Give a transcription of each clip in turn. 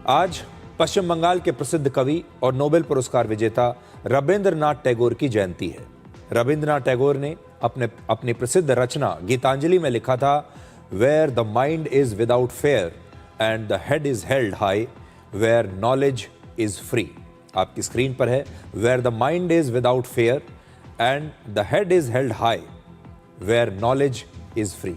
आज पश्चिम बंगाल के प्रसिद्ध कवि और नोबेल पुरस्कार विजेता रविंद्रनाथ टैगोर की जयंती है। रविंद्रनाथ टैगोर ने अपनी प्रसिद्ध रचना गीतांजलि में लिखा था, where the mind is without fear and the head is held high, where knowledge is free. आपकी स्क्रीन पर है, where the mind is without fear and the head is held high, where knowledge is free.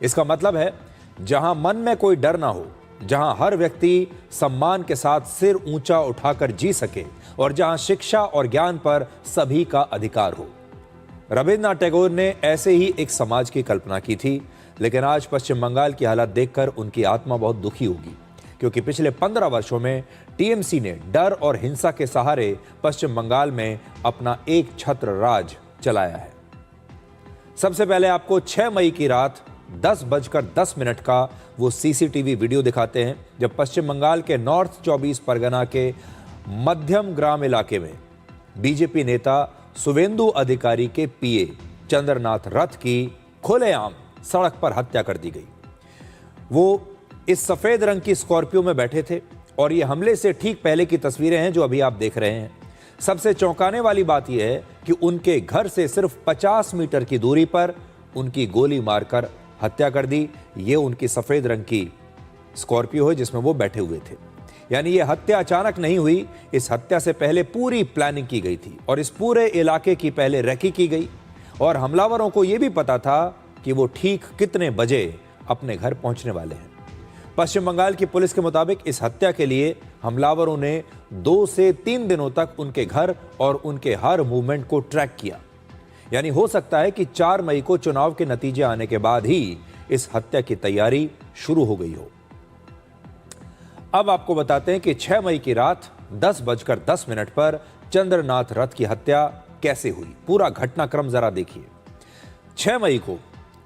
इसका मतलब है जहां मन में कोई डर ना हो, जहां हर व्यक्ति सम्मान के साथ सिर ऊंचा उठाकर जी सके और जहां शिक्षा और ज्ञान पर सभी का अधिकार हो। रविंद्रनाथ टैगोर ने ऐसे ही एक समाज की कल्पना की थी, लेकिन आज पश्चिम बंगाल की हालत देखकर उनकी आत्मा बहुत दुखी होगी, क्योंकि पिछले 15 वर्षों में टीएमसी ने डर और हिंसा के सहारे पश्चिम बंगाल में अपना एक छत्र राज चलाया है। सबसे पहले आपको 6 मई की रात 10:10 का वो सीसीटीवी वीडियो दिखाते हैं, जब पश्चिम बंगाल के नॉर्थ 24 परगना के मध्यम ग्राम इलाके में बीजेपी नेता शुवेंदु अधिकारी के पीए चंद्रनाथ रथ की खुलेआम सड़क पर हत्या कर दी गई। वो इस सफेद रंग की स्कॉर्पियो में बैठे थे और ये हमले से ठीक पहले की तस्वीरें हैं जो अभी आप देख रहे हैं। सबसे चौंकाने वाली बात यह है कि उनके घर से सिर्फ 50 मीटर की दूरी पर उनकी गोली मारकर हत्या कर दी। ये उनकी सफेद रंग की स्कॉर्पियो है जिसमें वो बैठे हुए थे। यानी ये हत्या अचानक नहीं हुई, इस हत्या से पहले पूरी प्लानिंग की गई थी और इस पूरे इलाके की पहले रेकी की गई और हमलावरों को यह भी पता था कि वो ठीक कितने बजे अपने घर पहुंचने वाले हैं। पश्चिम बंगाल की पुलिस के मुताबिक इस हत्या के लिए हमलावरों ने 2 से 3 दिनों तक उनके घर और उनके हर मूवमेंट को ट्रैक किया। यानी हो सकता है कि 4 मई को चुनाव के नतीजे आने के बाद ही इस हत्या की तैयारी शुरू हो गई हो। अब आपको बताते हैं कि 6 मई की रात 10:10 पर चंद्रनाथ रथ की हत्या कैसे हुई। पूरा घटनाक्रम जरा देखिए। 6 मई को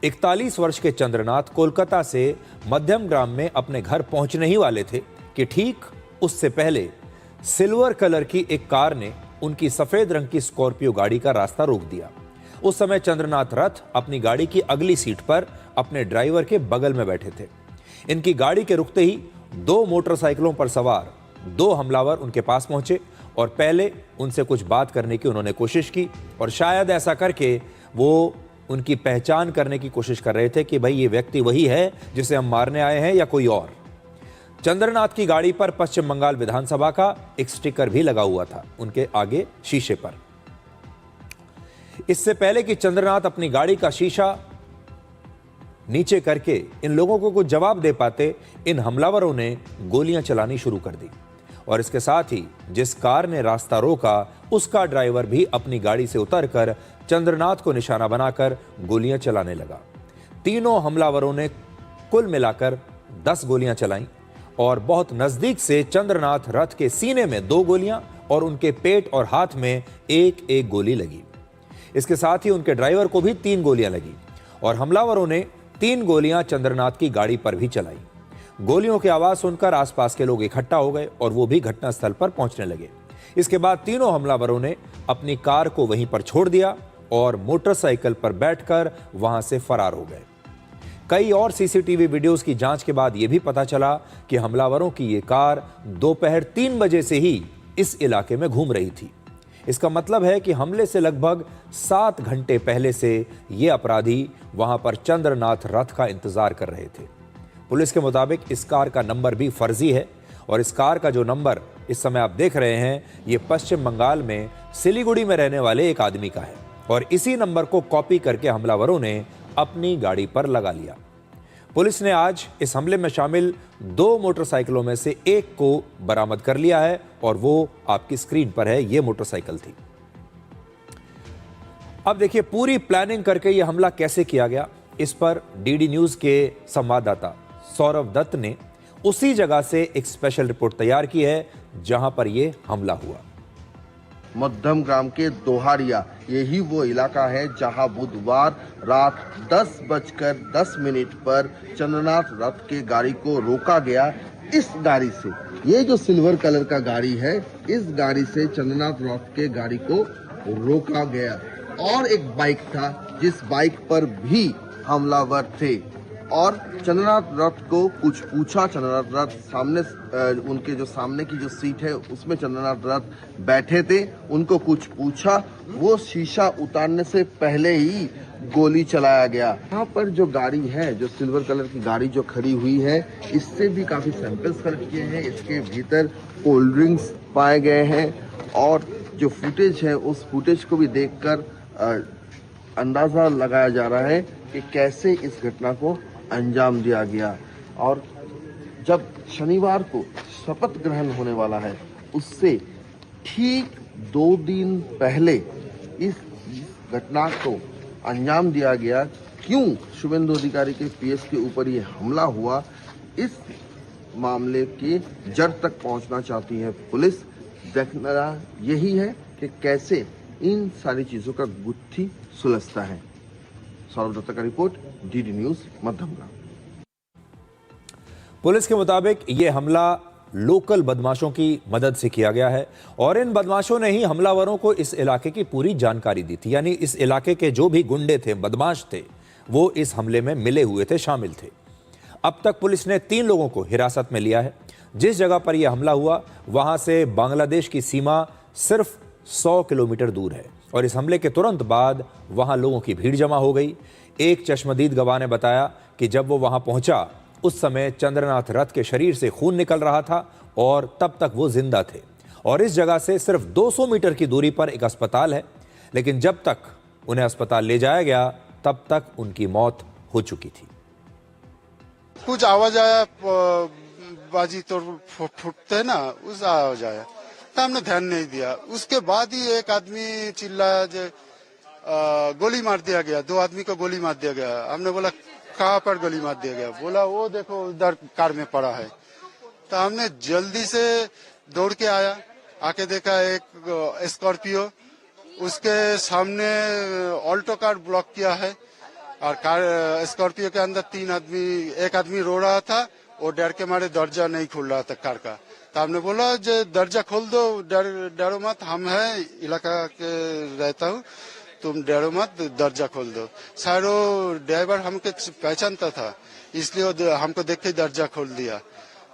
41 वर्ष के चंद्रनाथ कोलकाता से मध्यम ग्राम में अपने घर पहुंचने ही वाले थे कि ठीक उससे पहले सिल्वर कलर की एक कार ने उनकी सफेद रंग की स्कॉर्पियो गाड़ी का रास्ता रोक दिया। उस समय चंद्रनाथ रथ अपनी गाड़ी की अगली सीट पर अपने ड्राइवर के बगल में बैठे थे। इनकी गाड़ी के रुकते ही 2 मोटरसाइकिलों पर सवार 2 हमलावर उनके पास पहुंचे और पहले उनसे कुछ बात करने की उन्होंने कोशिश की और शायद ऐसा करके वो उनकी पहचान करने की कोशिश कर रहे थे कि भाई ये व्यक्ति वही है जिसे हम मारने आए हैं या कोई और। चंद्रनाथ की गाड़ी पर पश्चिम बंगाल विधानसभा का एक स्टिकर भी लगा हुआ था उनके आगे शीशे पर। इससे पहले कि चंद्रनाथ अपनी गाड़ी का शीशा नीचे करके इन लोगों को कुछ जवाब दे पाते, इन हमलावरों ने गोलियां चलानी शुरू कर दी और इसके साथ ही जिस कार ने रास्ता रोका उसका ड्राइवर भी अपनी गाड़ी से उतरकर चंद्रनाथ को निशाना बनाकर गोलियां चलाने लगा। तीनों हमलावरों ने कुल मिलाकर 10 गोलियां चलाईं और बहुत नजदीक से चंद्रनाथ रथ के सीने में 2 गोलियां और उनके पेट और हाथ में 1-1 गोली लगी। इसके साथ ही उनके ड्राइवर को भी 3 गोलियां लगी और हमलावरों ने 3 गोलियां चंद्रनाथ की गाड़ी पर भी चलाई। गोलियों की आवाज सुनकर आसपास के लोग इकट्ठा हो गए और वो भी घटनास्थल पर पहुंचने लगे। इसके बाद तीनों हमलावरों ने अपनी कार को वहीं पर छोड़ दिया और मोटरसाइकिल पर बैठकर वहां से फरार हो गए। कई और सीसीटीवी वीडियोस की जांच के बाद यह भी पता चला कि हमलावरों की ये कार दोपहर 3 बजे से ही इस इलाके में घूम रही थी। इसका मतलब है कि हमले से लगभग 7 घंटे पहले से ये अपराधी वहां पर चंद्रनाथ रथ का इंतजार कर रहे थे। पुलिस के मुताबिक इस कार का नंबर भी फर्जी है और इस कार का जो नंबर इस समय आप देख रहे हैं ये पश्चिम बंगाल में सिलीगुड़ी में रहने वाले एक आदमी का है और इसी नंबर को कॉपी करके हमलावरों ने अपनी गाड़ी पर लगा लिया। पुलिस ने आज इस हमले में शामिल 2 मोटरसाइकिलों में से एक को बरामद कर लिया है और वो आपकी स्क्रीन पर है, ये मोटरसाइकिल थी। अब देखिए पूरी प्लानिंग करके ये हमला कैसे किया गया। इस पर डीडी न्यूज के संवाददाता सौरभ दत्त ने उसी जगह से एक स्पेशल रिपोर्ट तैयार की है जहां पर यह हमला हुआ। मध्यम ग्राम के दोहारिया यही वो इलाका है जहां बुधवार रात 10:10 पर चंद्रनाथ रथ के गाड़ी को रोका गया। इस गाड़ी से, ये जो सिल्वर कलर का गाड़ी है, इस गाड़ी से चंद्रनाथ रथ के गाड़ी को रोका गया और एक बाइक था जिस बाइक पर भी हमलावर थे। और चंद्रनाथ रथ को कुछ पूछा। चंद्रनाथ रथ सामने उनके जो सामने की जो सीट है उसमें चंद्रनाथ रथ बैठे थे, उनको कुछ पूछा। वो शीशा उतारने से पहले ही गोली चलाया गया। यहाँ पर जो गाड़ी है, जो सिल्वर कलर की गाड़ी जो खड़ी हुई है, इससे भी काफी सैंपल्स कलेक्ट किए हैं। इसके भीतर कोल्ड ड्रिंक्स पाए गए हैं और जो फुटेज है उस फुटेज को भी देखकर अंदाजा लगाया जा रहा है कि कैसे इस घटना को अंजाम दिया गया। और जब शनिवार को शपथ ग्रहण होने वाला है, उससे ठीक 2 दिन पहले इस घटना को अंजाम दिया गया। क्यों शुभेंदु अधिकारी के पीएस के ऊपर ये हमला हुआ, इस मामले के जड़ तक पहुंचना चाहती है पुलिस। देखना यही है कि कैसे इन सारी चीजों का गुत्थी सुलझता है। सौरभ दत्ता का report, DD news Madhyamgram. Police के मुताबिक यह हमला लोकल बदमाशों की मदद से किया गया है और इन बदमाशों ने ही हमलावरों को इस इलाके की पूरी जानकारी दी थी। यानी इस इलाके के जो भी गुंडे थे, बदमाश थे, वो इस हमले में मिले हुए थे, शामिल थे। अब तक पुलिस ने 3 लोगों को हिरासत में लिया है। जिस जगह पर यह हमला हुआ वहां से बांग्लादेश की सीमा सिर्फ 100 किलोमीटर दूर है और इस हमले के तुरंत बाद वहां लोगों की भीड़ जमा हो गई। एक चश्मदीद गवाह ने बताया कि जब वो वहां पहुंचा उस समय चंद्रनाथ रथ के शरीर से खून निकल रहा था और तब तक वो जिंदा थे और इस जगह से सिर्फ 200 मीटर की दूरी पर एक अस्पताल है, लेकिन जब तक उन्हें अस्पताल ले जाया गया तब तक उनकी मौत हो चुकी थी। कुछ आवाज आया, बाजी तो फूटते ना, उस आवाज आया तो हमने ध्यान नहीं दिया। उसके बाद ही एक आदमी चिल्लाया जो गोली मार दिया गया, 2 आदमी को गोली मार दिया गया। हमने बोला कहाँ पर गोली मार दिया गया? बोला वो देखो उधर कार में पड़ा है। तो हमने जल्दी से दौड़ के आके देखा एक स्कॉर्पियो, उसके सामने ऑल्टो कार ब्लॉक किया है और कार स्कॉर्पियो के अंदर 3 आदमी, एक आदमी रो रहा था, वो डर के मारे दरजा नहीं खुल रहा था कार का। तो हमने बोला जो दरजा खोल दो, डरो मत, हम है इलाका के रहता हूँ, तुम डरो मत, दरजा खोल दो। शायद वो ड्राइवर हमको पहचानता था, इसलिए हमको देख के दरजा खोल दिया।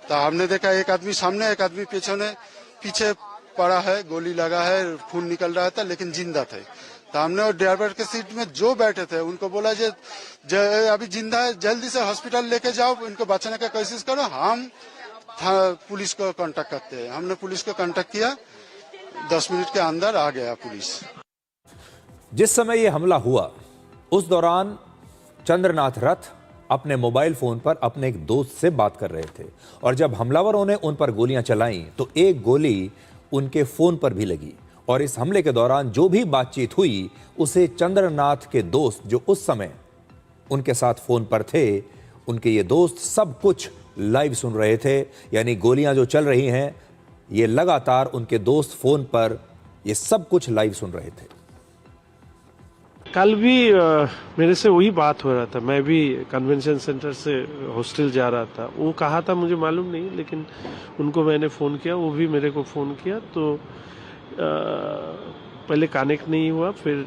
तो हमने देखा एक आदमी सामने, एक आदमी पीछे पड़ा है, गोली लगा है, खून निकल रहा था, लेकिन जिंदा थे। तो हमने ड्राइवर के सीट में जो बैठे थे उनको बोला जो अभी जिंदा है, जल्दी से हॉस्पिटल लेके जाओ, इनको बचाने का कोशिश करो, हम पुलिस को कांटेक्ट करते हैं। हमने पुलिस को कांटेक्ट किया, 10 मिनट के अंदर आ गया पुलिस। जिस समय यह हमला हुआ उस दौरान चंद्रनाथ रथ अपने मोबाइल फोन पर अपने एक दोस्त से बात कर रहे थे और जब हमलावरों ने उन पर गोलियां चलाईं तो एक गोली उनके फोन पर भी लगी और इस हमले के दौरान जो भी बातचीत हुई उसे चंद्रनाथ के दोस्त जो उस समय उनके साथ फोन पर थे, उनके ये दोस्त सब कुछ लाइव सुन रहे थे। यानी गोलियां जो चल रही हैं ये लगातार उनके दोस्त फोन पर ये सब कुछ लाइव सुन रहे थे। कल भी मेरे से वही बात हो रहा था। मैं भी कन्वेंशन सेंटर से हॉस्टल जा रहा था। वो कहा था मुझे मालूम नहीं, लेकिन उनको मैंने फ़ोन किया, वो भी मेरे को फ़ोन किया। तो पहले कनेक्ट नहीं हुआ, फिर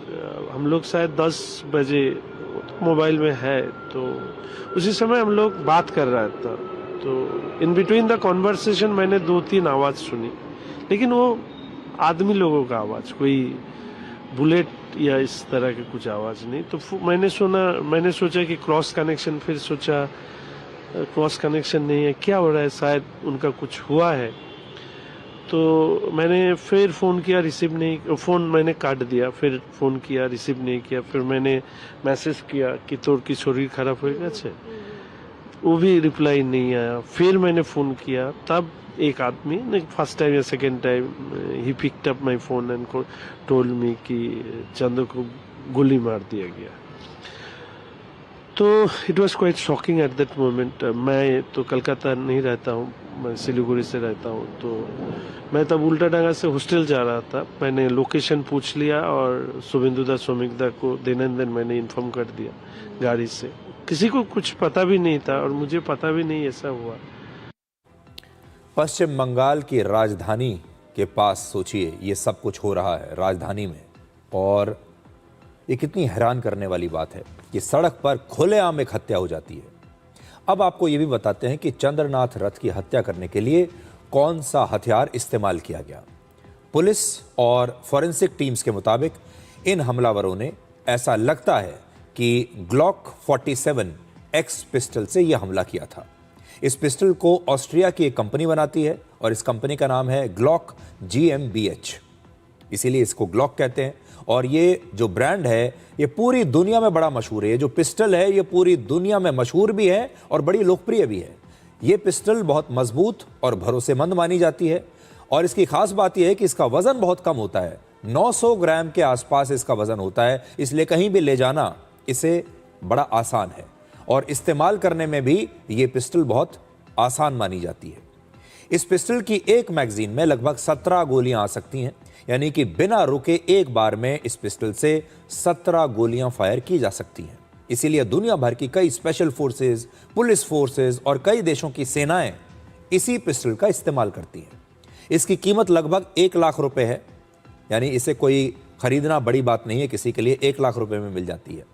हम लोग शायद 10 बजे मोबाइल में है, तो उसी समय हम लोग बात कर रहा था। तो इन बिटवीन द कॉन्वर्सेशन मैंने 2-3 आवाज़ सुनी, लेकिन वो आदमी लोगों का आवाज़, कोई बुलेट या इस तरह की कुछ आवाज़ नहीं। तो मैंने सोचा कि क्रॉस कनेक्शन, फिर सोचा क्रॉस कनेक्शन नहीं है, क्या हो रहा है, शायद उनका कुछ हुआ है। तो मैंने फिर फ़ोन किया, रिसीव नहीं, फ़ोन मैंने काट दिया। फिर फ़ोन किया, रिसीव नहीं किया। फिर मैंने मैसेज किया कि तोर की शरीर खराब हो गया, वो भी रिप्लाई नहीं आया। फिर मैंने फ़ोन किया, तब एक आदमी, फर्स्ट टाइम या second time, he picked up my phone and told me कि चंदू को गोली मार दिया गया। तो it was quite shocking at that moment. मैं तो कलकत्ता नहीं रहता हूँ, मैं सिलीगुड़ी से रहता हूँ। तो मैं तब उल्टा डांगा से हॉस्टल जा रहा था। मैंने लोकेशन पूछ लिया और शुभेंदुदा सोमिकदा को देन मैंने इन्फॉर्म कर दिया गाड़ी से। किसी को कुछ पता भी नहीं था और मुझे पता भी नहीं ऐसा हुआ। पश्चिम बंगाल की राजधानी के पास सोचिए ये सब कुछ हो रहा है राजधानी में, और ये कितनी हैरान करने वाली बात है कि सड़क पर खुलेआम एक हत्या हो जाती है। अब आपको ये भी बताते हैं कि चंद्रनाथ रथ की हत्या करने के लिए कौन सा हथियार इस्तेमाल किया गया। पुलिस और फॉरेंसिक टीम्स के मुताबिक इन हमलावरों ने, ऐसा लगता है कि ग्लॉक 47 एक्स पिस्टल से यह हमला किया था। इस पिस्टल को ऑस्ट्रिया की एक कंपनी बनाती है और इस कंपनी का नाम है ग्लॉक GmbH, इसीलिए इसको ग्लॉक कहते हैं। और ये जो ब्रांड है ये पूरी दुनिया में बड़ा मशहूर है। ये जो पिस्टल है ये पूरी दुनिया में मशहूर भी है और बड़ी लोकप्रिय भी है। ये पिस्टल बहुत मजबूत और भरोसेमंद मानी जाती है और इसकी खास बात यह है कि इसका वजन बहुत कम होता है, 900 ग्राम के आसपास इसका वजन होता है, इसलिए कहीं भी ले जाना इसे बड़ा आसान है और इस्तेमाल करने में भी ये पिस्टल बहुत आसान मानी जाती है। इस पिस्टल की एक मैगजीन में लगभग 17 गोलियां आ सकती हैं, यानी कि बिना रुके एक बार में इस पिस्टल से 17 गोलियां फायर की जा सकती हैं। इसीलिए दुनिया भर की कई स्पेशल फोर्सेस, पुलिस फोर्सेस और कई देशों की सेनाएं इसी पिस्टल का इस्तेमाल करती हैं। इसकी कीमत लगभग 1 लाख रुपए है, यानी इसे कोई खरीदना बड़ी बात नहीं है, किसी के लिए 1 लाख रुपए में मिल जाती है।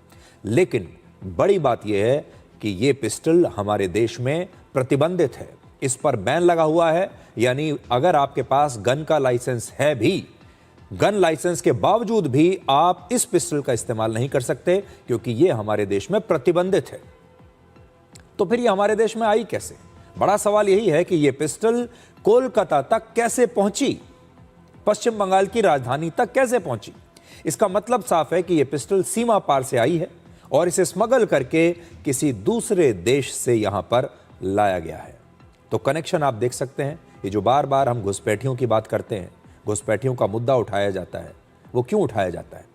लेकिन बड़ी बात यह है कि यह पिस्टल हमारे देश में प्रतिबंधित है, इस पर बैन लगा हुआ है। यानी अगर आपके पास गन का लाइसेंस है भी, गन लाइसेंस के बावजूद भी आप इस पिस्टल का इस्तेमाल नहीं कर सकते, क्योंकि यह हमारे देश में प्रतिबंधित है। तो फिर यह हमारे देश में आई कैसे? बड़ा सवाल यही है कि यह पिस्टल कोलकाता तक कैसे पहुंची, पश्चिम बंगाल की राजधानी तक कैसे पहुंची। इसका मतलब साफ है कि यह पिस्टल सीमा पार से आई है और इसे स्मगल करके किसी दूसरे देश से यहां पर लाया गया है। तो कनेक्शन आप देख सकते हैं। ये जो बार बार हम घुसपैठियों की बात करते हैं, घुसपैठियों का मुद्दा उठाया जाता है, वो क्यों उठाया जाता है?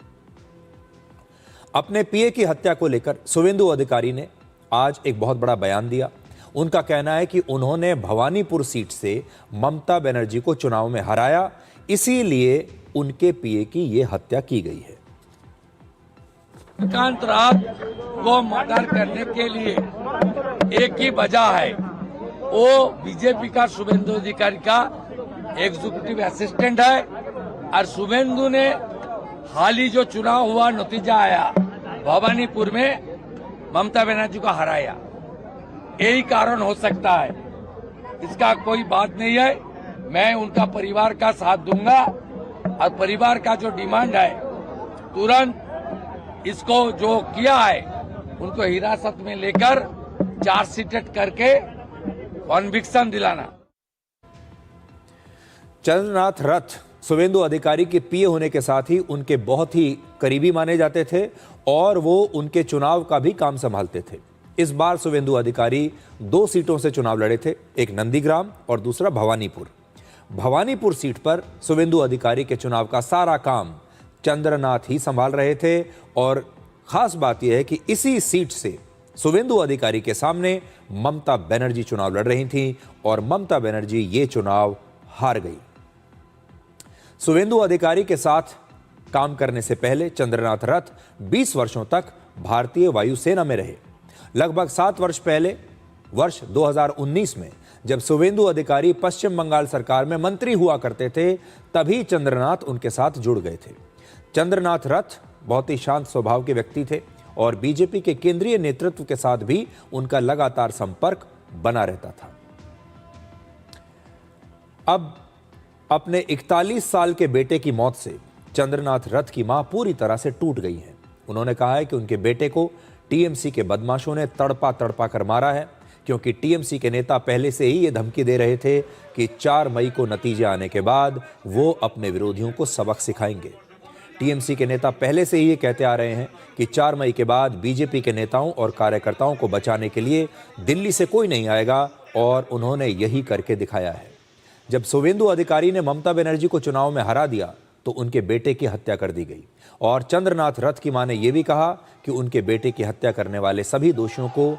अपने पीए की हत्या को लेकर शुवेंदु अधिकारी ने आज एक बहुत बड़ा बयान दिया। उनका कहना है कि उन्होंने भवानीपुर सीट से ममता बनर्जी को चुनाव में हराया, इसीलिए उनके पीए की यह हत्या की गई है। चंद्रकांत रात को मर्डर करने के लिए एक ही वजह है, वो बीजेपी का शुवेंदु अधिकारी का एग्जीक्यूटिव असिस्टेंट है और शुवेंदु ने हाल ही जो चुनाव हुआ, नतीजा आया, भवानीपुर में ममता बनर्जी को हराया, यही कारण हो सकता है। इसका कोई बात नहीं है। मैं उनका परिवार का साथ दूंगा और परिवार का जो डिमांड है, तुरंत इसको जो किया है उनको हिरासत में लेकर चार्जशीट करके कन्विक्शन दिलाना। चंद्रनाथ रथ शुवेंदु अधिकारी के पीए होने के साथ ही उनके बहुत ही करीबी माने जाते थे और वो उनके चुनाव का भी काम संभालते थे। इस बार शुवेंदु अधिकारी 2 सीटों से चुनाव लड़े थे, एक नंदीग्राम और दूसरा भवानीपुर। भवानीपुर सीट पर शुवेंदु अधिकारी के चुनाव का सारा काम चंद्रनाथ ही संभाल रहे थे और खास बात यह है कि इसी सीट से शुवेंदु अधिकारी के सामने ममता बनर्जी चुनाव लड़ रही थी और ममता बनर्जी ये चुनाव हार गई। शुवेंदु अधिकारी के साथ काम करने से पहले चंद्रनाथ रथ 20 वर्षों तक भारतीय वायुसेना में रहे। लगभग 7 वर्ष पहले, वर्ष 2019 में, जब शुवेंदु अधिकारी पश्चिम बंगाल सरकार में मंत्री हुआ करते थे, तभी चंद्रनाथ उनके साथ जुड़ गए थे। चंद्रनाथ रथ बहुत ही शांत स्वभाव के व्यक्ति थे और बीजेपी के केंद्रीय नेतृत्व के साथ भी उनका लगातार संपर्क बना रहता था। अब अपने 41 साल के बेटे की मौत से चंद्रनाथ रथ की मां पूरी तरह से टूट गई हैं। उन्होंने कहा है कि उनके बेटे को टीएमसी के बदमाशों ने तड़पा तड़पा कर मारा है, क्योंकि टीएमसी के नेता पहले से ही ये धमकी दे रहे थे कि 4 मई को नतीजे आने के बाद वो अपने विरोधियों को सबक सिखाएंगे। टीएमसी के नेता पहले से ही ये कहते आ रहे हैं कि 4 मई के बाद बीजेपी के नेताओं और कार्यकर्ताओं को बचाने के लिए दिल्ली से कोई नहीं आएगा और उन्होंने यही करके दिखाया है। जब शुवेंदु अधिकारी ने ममता बनर्जी को चुनाव में हरा दिया तो उनके बेटे की हत्या कर दी गई और चंद्रनाथ रथ की मां ने यह भी कहा कि उनके बेटे की हत्या करने वाले सभी दोषियों को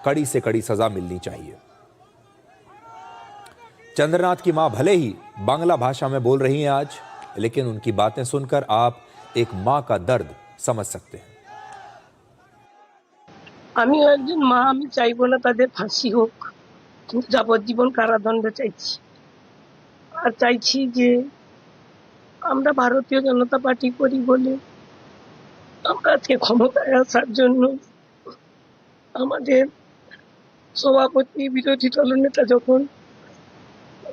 कड़ी से कड़ी सजा मिलनी चाहिए। चंद्रनाथ की मां भले ही बांग्ला भाषा में बोल रही हैं आज, लेकिन उनकी बातें सुनकर आप एक मां का दर्द समझ सकते हैं। আমিও একজন মা, আমি চাইবো না তাদের ফাঁসি হোক, কিন্তু যাবজ্জীবন কারাদণ্ড চাইছি। আর চাইছি যে আমরা ভারতীয় জনতা পার্টি করি বলে আমরা আজকে ক্ষমতায় আসার জন্য আমাদের সভাপতি বিরোধী দলনেতা যখন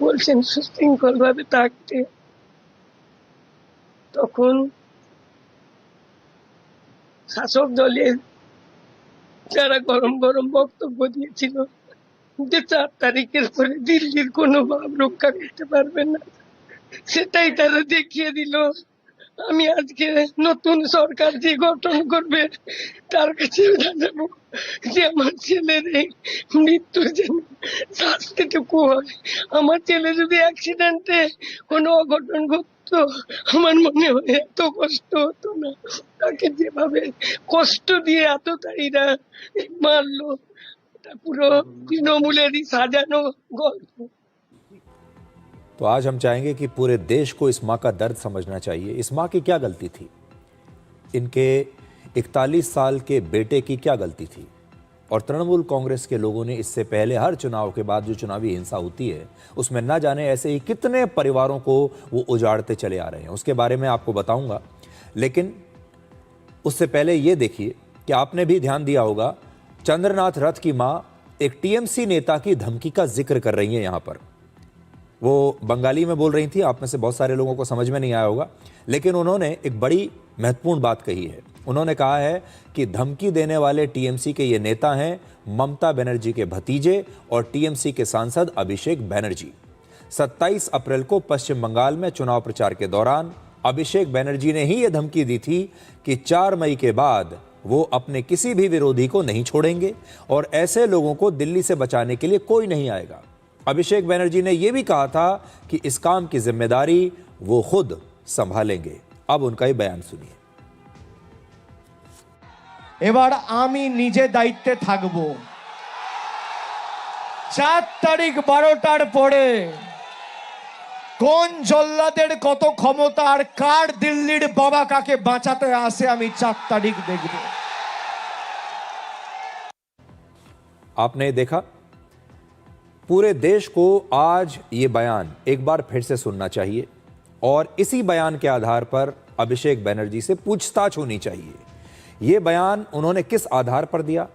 বলছেন সুশৃঙ্খলভাবে থাকতে, তখন শাসক দলের যারা গরম গরম বক্তব্য দিয়েছিল যে 4 তারিখের পরে দিল্লির কোনো ভাব রক্ষা করতে পারবে না, সেটাই তারা দেখিয়ে দিল। আমি আজকে নতুন সরকার যে গঠন করবে তার কাছে জানাবো যে আমার ছেলের এই মৃত্যুর যেন শাস্তিটুকু হয়। আমার ছেলে যদি অ্যাক্সিডেন্টে কোনো অঘটন ঘটতো, আমার মনে হয় এত কষ্ট হতো না। তাকে যেভাবে কষ্ট দিয়ে এতটাইরা মারলো, এটা পুরো তৃণমূলেরই সাজানো গল্প। तो आज हम चाहेंगे कि पूरे देश को इस माँ का दर्द समझना चाहिए। इस माँ की क्या गलती थी? इनके 41 साल के बेटे की क्या गलती थी? और तृणमूल कांग्रेस के लोगों ने इससे पहले हर चुनाव के बाद जो चुनावी हिंसा होती है उसमें न जाने ऐसे ही कितने परिवारों को वो उजाड़ते चले आ रहे हैं, उसके बारे में आपको बताऊंगा। लेकिन उससे पहले ये देखिए कि आपने भी ध्यान दिया होगा, चंद्रनाथ रथ की माँ एक टीएमसी नेता की धमकी का जिक्र कर रही है। यहां पर वो बंगाली में बोल रही थी, आप में से बहुत सारे लोगों को समझ में नहीं आया होगा, लेकिन उन्होंने एक बड़ी महत्वपूर्ण बात कही है। उन्होंने कहा है कि धमकी देने वाले टीएमसी के ये नेता हैं ममता बनर्जी के भतीजे और टीएमसी के सांसद अभिषेक बनर्जी। 27 अप्रैल को पश्चिम बंगाल में चुनाव प्रचार के दौरान अभिषेक बनर्जी ने ही ये धमकी दी थी कि 4 मई के बाद वो अपने किसी भी विरोधी को नहीं छोड़ेंगे और ऐसे लोगों को दिल्ली से बचाने के लिए कोई नहीं आएगा। अभिषेक बनर्जी ने यह भी कहा था कि इस काम की जिम्मेदारी वो खुद संभालेंगे। अब उनका ही बयान सुनिए। এবার আমি নিজে দায়িত্বে থাকবো। 4 তারিখ 12টার পরে কোন জল্লাদের কত ক্ষমতা আর কার দিল্লির বাবা কাকে বাঁচাতে আসে আমি 4 তারিখ দেখব। आपने देखा, पूरे देश को आज ये बयान एक बार फिर से सुनना चाहिए और इसी बयान के आधार पर अभिषेक बनर्जी से पूछताछ होनी चाहिए। ये बयान उन्होंने किस आधार पर दिया,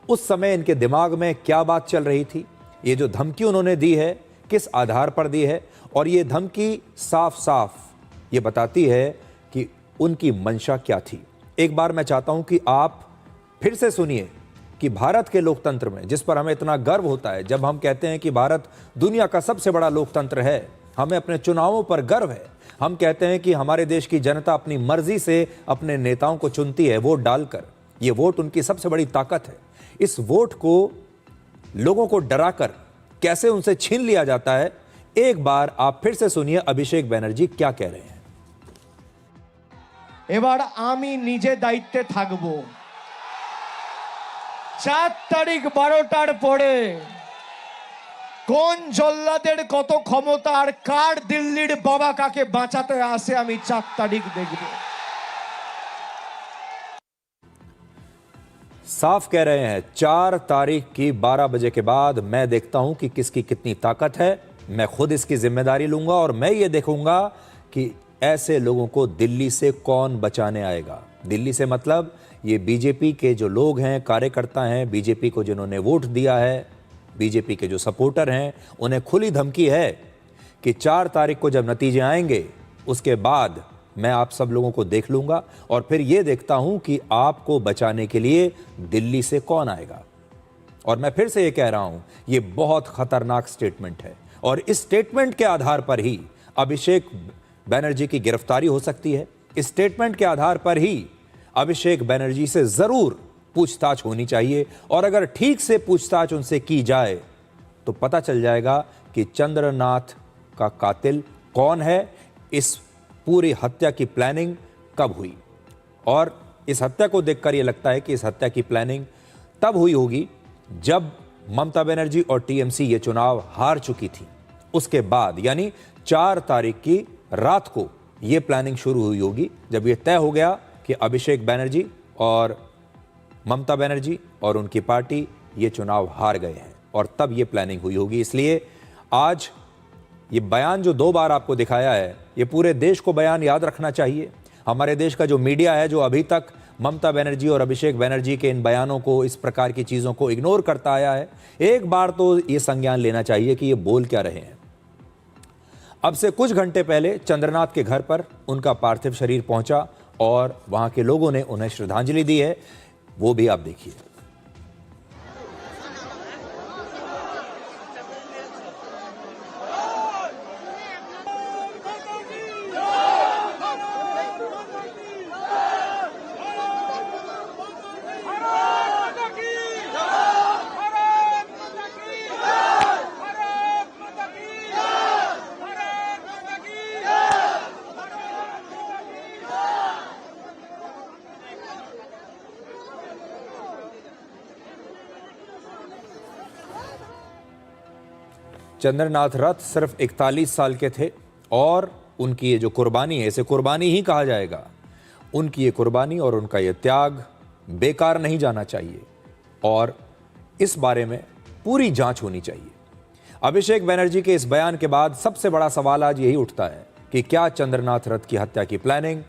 उस समय इनके दिमाग में क्या बात चल रही थी, ये जो धमकी उन्होंने दी है किस आधार पर दी है, और ये धमकी साफ साफ ये बताती है कि उनकी मंशा क्या थी। एक बार मैं चाहता हूं कि आप फिर से सुनिए कि भारत के लोकतंत्र में, जिस पर हमें इतना गर्व होता है, जब हम कहते हैं कि भारत दुनिया का सबसे बड़ा लोकतंत्र है, हमें अपने चुनावों पर गर्व है, हम कहते हैं कि हमारे देश की जनता अपनी मर्जी से अपने नेताओं को चुनती है वोट डालकर, ये वोट उनकी सबसे बड़ी ताकत है। इस वोट को लोगों को डराकर कैसे उनसे छीन लिया जाता है, एक बार आप फिर से सुनिए अभिषेक बनर्जी क्या कह रहे हैं। এবার আমি নিজে দায়িত্বে থাকবো। 4 তারিখ 12টার পরে কোন জল্লাদের কত ক্ষমতা আর কার দিল্লির বাবা কাকে বাঁচাতে আসে আমি 4 তারিখ দেখব। साफ कह रहे हैं, 4 तारीख की 12 बजे के बाद मैं देखता हूं कि किसकी कितनी ताकत है, मैं खुद इसकी जिम्मेदारी लूंगा और मैं ये देखूंगा कि ऐसे लोगों को दिल्ली से कौन बचाने आएगा। दिल्ली से मतलब ये बीजेपी के जो लोग हैं, कार्यकर्ता हैं, बीजेपी को जिन्होंने वोट दिया है, बीजेपी के जो सपोर्टर हैं, उन्हें खुली धमकी है कि 4 तारीख को जब नतीजे आएंगे उसके बाद मैं आप सब लोगों को देख लूंगा और फिर ये देखता हूं कि आपको बचाने के लिए दिल्ली से कौन आएगा। और मैं फिर से ये कह रहा हूं, ये बहुत खतरनाक स्टेटमेंट है और इस स्टेटमेंट के आधार पर ही अभिषेक बनर्जी की गिरफ्तारी हो सकती है। इस स्टेटमेंट के आधार पर ही अभिषेक बनर्जी से जरूर पूछताछ होनी चाहिए और अगर ठीक से पूछताछ उनसे की जाए तो पता चल जाएगा कि चंद्रनाथ का कातिल कौन है, इस पूरी हत्या की प्लानिंग कब हुई। और इस हत्या को देखकर यह लगता है कि इस हत्या की प्लानिंग तब हुई होगी जब ममता बनर्जी और टीएमसी ये चुनाव हार चुकी थी। उसके बाद यानी 4 तारीख की रात को यह प्लानिंग शुरू हुई होगी, जब यह तय हो गया कि अभिषेक बनर्जी और ममता बनर्जी और उनकी पार्टी ये चुनाव हार गए हैं और तब ये प्लानिंग हुई होगी। इसलिए आज ये बयान जो 2 बार आपको दिखाया है, ये पूरे देश को बयान याद रखना चाहिए। हमारे देश का जो मीडिया है, जो अभी तक ममता बनर्जी और अभिषेक बनर्जी के इन बयानों को, इस प्रकार की चीज़ों को इग्नोर करता आया है। एक बार तो ये संज्ञान लेना चाहिए कि ये बोल क्या रहे हैं। अब से कुछ घंटे पहले चंद्रनाथ के घर पर उनका पार्थिव शरीर पहुंचा और वहां के लोगों ने उन्हें श्रद्धांजलि दी है, वो भी आप देखिए। चंद्रनाथ रथ सिर्फ 41 साल के थे और उनकी ये जो कुर्बानी है, इसे कुर्बानी ही कहा जाएगा। उनकी ये कुर्बानी और उनका ये त्याग बेकार नहीं जाना चाहिए और इस बारे में पूरी जांच होनी चाहिए। अभिषेक बनर्जी के इस बयान के बाद सबसे बड़ा सवाल आज यही उठता है कि क्या चंद्रनाथ रथ की हत्या की प्लानिंग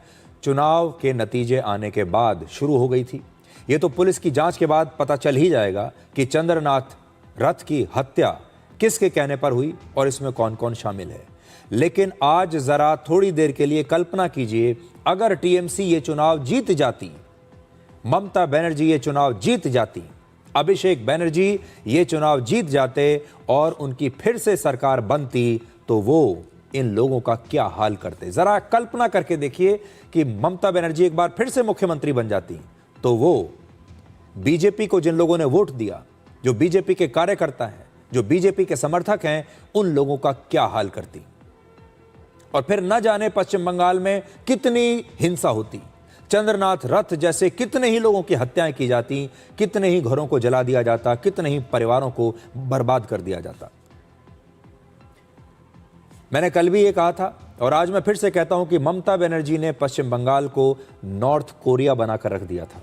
चुनाव के नतीजे आने के बाद शुरू हो गई थी? ये तो पुलिस की जांच के बाद पता चल ही जाएगा कि चंद्रनाथ रथ की हत्या किसके कहने पर हुई और इसमें कौन कौन शामिल है। लेकिन आज जरा थोड़ी देर के लिए कल्पना कीजिए, अगर टीएमसी ये चुनाव जीत जाती, ममता बनर्जी ये चुनाव जीत जाती, अभिषेक बनर्जी ये चुनाव जीत जाते और उनकी फिर से सरकार बनती, तो वो इन लोगों का क्या हाल करते। जरा कल्पना करके देखिए कि ममता बनर्जी एक बार फिर से मुख्यमंत्री बन जाती, तो वो बीजेपी को जिन लोगों ने वोट दिया, जो बीजेपी के कार्यकर्ता हैं, जो बीजेपी के समर्थक हैं, उन लोगों का क्या हाल करती। और फिर न जाने पश्चिम बंगाल में कितनी हिंसा होती, चंद्रनाथ रथ जैसे कितने ही लोगों की हत्याएं की जाती, कितने ही घरों को जला दिया जाता, कितने ही परिवारों को बर्बाद कर दिया जाता। मैंने कल भी ये कहा था और आज मैं फिर से कहता हूं कि ममता बनर्जी ने पश्चिम बंगाल को नॉर्थ कोरिया बनाकर रख दिया था।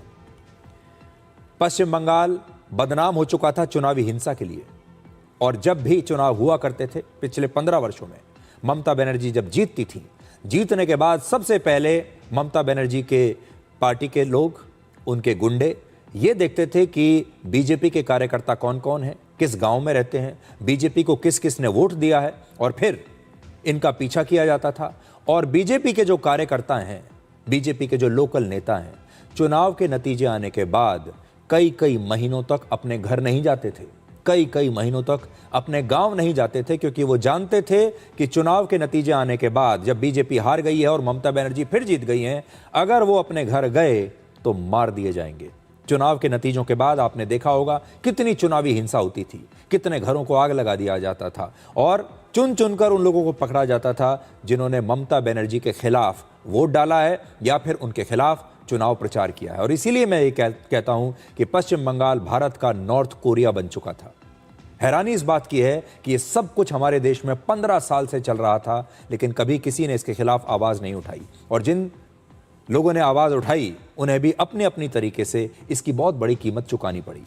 पश्चिम बंगाल बदनाम हो चुका था चुनावी हिंसा के लिए और जब भी चुनाव हुआ करते थे पिछले 15 वर्षों में, ममता बनर्जी जब जीतती थी, जीतने के बाद सबसे पहले ममता बनर्जी के पार्टी के लोग, उनके गुंडे ये देखते थे कि बीजेपी के कार्यकर्ता कौन कौन हैं, किस गांव में रहते हैं, बीजेपी को किस किस ने वोट दिया है, और फिर इनका पीछा किया जाता था। और बीजेपी के जो कार्यकर्ता हैं, बीजेपी के जो लोकल नेता हैं, चुनाव के नतीजे आने के बाद कई कई महीनों तक अपने घर नहीं जाते थे, कई कई महीनों तक अपने गांव नहीं जाते थे, क्योंकि वो जानते थे कि चुनाव के नतीजे आने के बाद जब बीजेपी हार गई है और ममता बनर्जी फिर जीत गई हैं, अगर वो अपने घर गए तो मार दिए जाएंगे। चुनाव के नतीजों के बाद आपने देखा होगा कितनी चुनावी हिंसा होती थी, कितने घरों को आग लगा दिया जाता था और चुन चुनकर उन लोगों को पकड़ा जाता था जिन्होंने ममता बनर्जी के खिलाफ वोट डाला है या फिर उनके खिलाफ चुनाव प्रचार किया है। और इसीलिए मैं ये कहता हूं कि पश्चिम बंगाल भारत का नॉर्थ कोरिया बन चुका था। हैरानी इस बात की है कि ये सब कुछ हमारे देश में 15 साल से चल रहा था, लेकिन कभी किसी ने इसके खिलाफ आवाज नहीं उठाई, और जिन लोगों ने आवाज उठाई उन्हें भी अपने अपनी तरीके से इसकी बहुत बड़ी कीमत चुकानी पड़ी।